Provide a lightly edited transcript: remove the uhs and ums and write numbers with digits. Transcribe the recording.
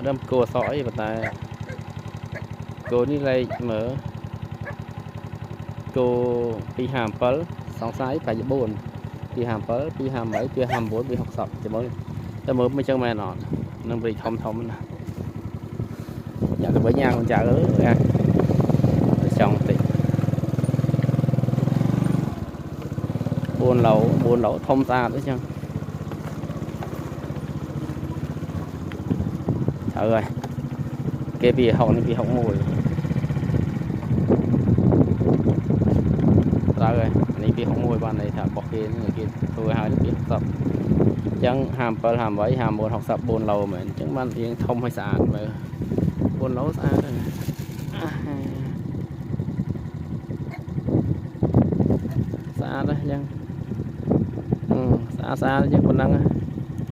đâm cô sỏi và tại cô đi lấy mở cô đi hàm phở sóng sái phải buồn đi hàm phở đi hàm bảy đi hàm bốn đi học sập cho mới ta mới mới cho mẹ nó nâng bị thông thông nè dạ với nhà con chả ớ ra chồng thì buồn lẩu thông ra đấy chăng trời ơi cái bì hậu này bì hậu mùi ra rồi này bì hậu mùi ban này thả bọc kia người kia tôi hai bì học tập chẳng hàm bờ hàm vậy hàm buồn học tập buồn lầu mà chẳng ban yên thông hay sạn mà buồn lẩu xa rồi xa đó chăng xa chứ còn năng